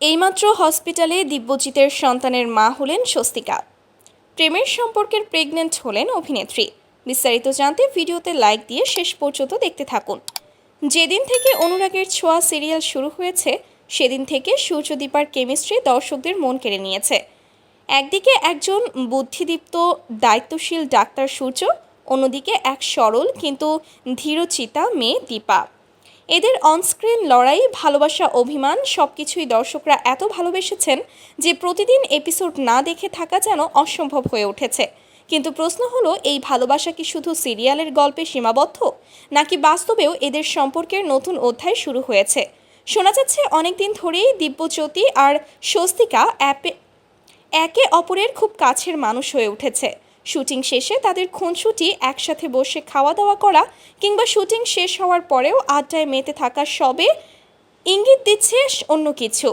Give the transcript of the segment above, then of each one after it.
এইমাত্র হসপিটালে দিব্যজিতের সন্তানের মা হলেন স্বস্তিকা। প্রেমের সম্পর্কের প্রেগন্যান্ট হলেন অভিনেত্রী। বিস্তারিত জানতে ভিডিওতে লাইক দিয়ে শেষ পর্যন্ত দেখতে থাকুন। যেদিন থেকে অনুরাগের ছোঁয়া সিরিয়াল শুরু হয়েছে সেদিন থেকে সূর্যদীপার কেমিস্ট্রি দর্শকদের মন কেড়ে নিয়েছে। একদিকে একজন বুদ্ধিদীপ্ত দায়িত্বশীল ডাক্তার সূর্য, অন্যদিকে এক সরল কিন্তু ধীরচিতা মেয়ে দীপা। এদের অনস্ক্রিন লড়াই, ভালোবাসা, অভিমান সবকিছুই দর্শকরা এত ভালোবেসেছেন যে প্রতিদিন এপিসোড না দেখে থাকা যেন অসম্ভব হয়ে উঠেছে। কিন্তু প্রশ্ন হলো, এই ভালোবাসা কি শুধু সিরিয়ালের গল্পে সীমাবদ্ধ, নাকি বাস্তবেও এদের সম্পর্কের নতুন অধ্যায় শুরু হয়েছে? শোনা যাচ্ছে অনেকদিন ধরেই দিব্যজ্যোতি আর স্বস্তিকা একে অপরের খুব কাছের মানুষ হয়ে উঠেছে। শুটিং শেষে তাদের খুনসুটি, একসাথে বসে খাওয়া দাওয়া করা কিংবা শুটিং শেষ হওয়ার পরেও আড্ডায় মেতে থাকা সবে ইঙ্গিত দিচ্ছে অন্য কিছু।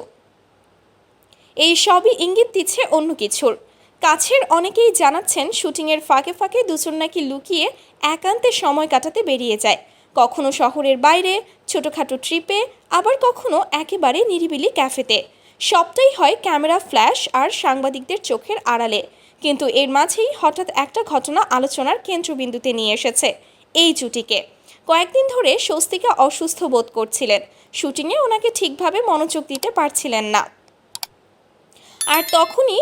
এই সবই ইঙ্গিত দিচ্ছে অন্য কিছুর। কাছের অনেকেই জানাচ্ছেন শুটিংয়ের ফাঁকে ফাঁকে দুজন নাকি লুকিয়ে একান্তে সময় কাটাতে বেরিয়ে যায়। কখনো শহরের বাইরে ছোটোখাটো ট্রিপে, আবার কখনো একেবারে নিরিবিলি ক্যাফেতে। সবটাই হয় ক্যামেরা ফ্ল্যাশ আর সাংবাদিকদের চোখের আড়ালে। কিন্তু এর মাঝেই হঠাৎ একটা ঘটনা আলোচনার কেন্দ্রবিন্দুতে নিয়ে এসেছে এই জুটিকে। কয়েকদিন ধরে স্বস্তিকা অসুস্থ বোধ করছিলেন। শুটিংয়ে ওনাকে ঠিকভাবে মনোযোগ দিতে পারছিলেন না। আর তখনই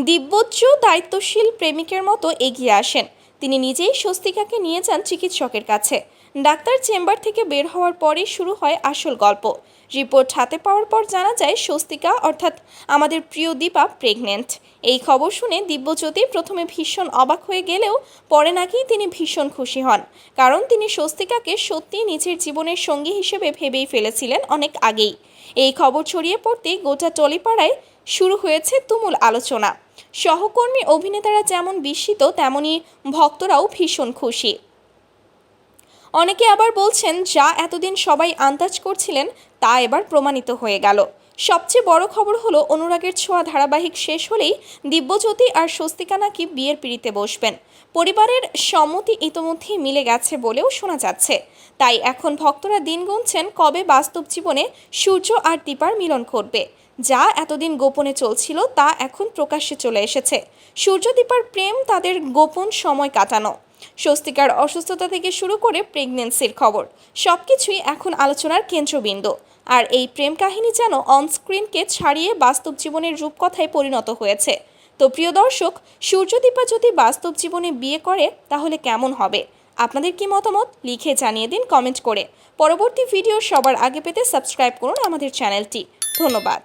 দিব্যজ্য দায়িত্বশীল প্রেমিকের মতো এগিয়ে আসেন। তিনি নিজেই স্বস্তিকাকে নিয়ে যান চিকিৎসকের কাছে। ডাক্তার চেম্বার থেকে বের হওয়ার পরেই শুরু হয় আসল গল্প। রিপোর্ট হাতে পাওয়ার পর জানা যায় স্বস্তিকা অর্থাৎ আমাদের প্রিয় দীপা প্রেগন্যান্ট। এই খবর শুনে দিব্যজ্যোতি প্রথমে ভীষণ অবাক হয়ে গেলেও পরে নাকি তিনি ভীষণ খুশি হন, কারণ তিনি স্বস্তিকাকে সত্যি নিজের জীবনের সঙ্গী হিসেবে ভেবেই ফেলেছিলেন অনেক আগেই। এই খবর ছড়িয়ে পড়তেই গোটা টলিপাড়ায় শুরু হয়েছে তুমুল আলোচনা। সহকর্মী অভিনেতারা যেমন বিস্মিত, তেমনি ভক্তরাও ভীষণ খুশি। অনেকে আবার বলছেন, যা এতদিন সবাই আন্দাজ করছিলেন তা এবার প্রমাণিত হয়ে গেল। সবচেয়ে বড় খবর হলো, অনুরাগের ছোঁয়া ধারাবাহিক শেষ হলেই দিব্যজ্যোতি আর স্বস্তিকা নাকি বিয়ের পিঁড়িতে বসবেন। পরিবারের সম্মতি ইতোমধ্যেই মিলে গেছে বলেও শোনা যাচ্ছে। তাই এখন ভক্তরা দিন গুনছেন কবে বাস্তব জীবনে সূর্য আর দীপার মিলন ঘটবে। যা এতদিন গোপনে চলছিল তা এখন প্রকাশ্যে চলে এসেছে। সূর্য দীপার প্রেম, তাদের গোপন সময় কাটানো, স্বস্তিকার অসুস্থতা থেকে শুরু করে প্রেগন্যান্সির খবর, সবকিছুই এখন আলোচনার কেন্দ্রবিন্দু। আর এই প্রেম কাহিনী যেন অনস্ক্রিনকে ছাড়িয়ে বাস্তব জীবনের রূপকথায় পরিণত হয়েছে। তো প্রিয় দর্শক, সূর্যদীপা যদি বাস্তব জীবনে বিয়ে করে তাহলে কেমন হবে? আপনাদের কি মতামত লিখে জানিয়ে দিন কমেন্ট করে। পরবর্তী ভিডিও সবার আগে পেতে সাবস্ক্রাইব করুন আমাদের চ্যানেলটি। ধন্যবাদ।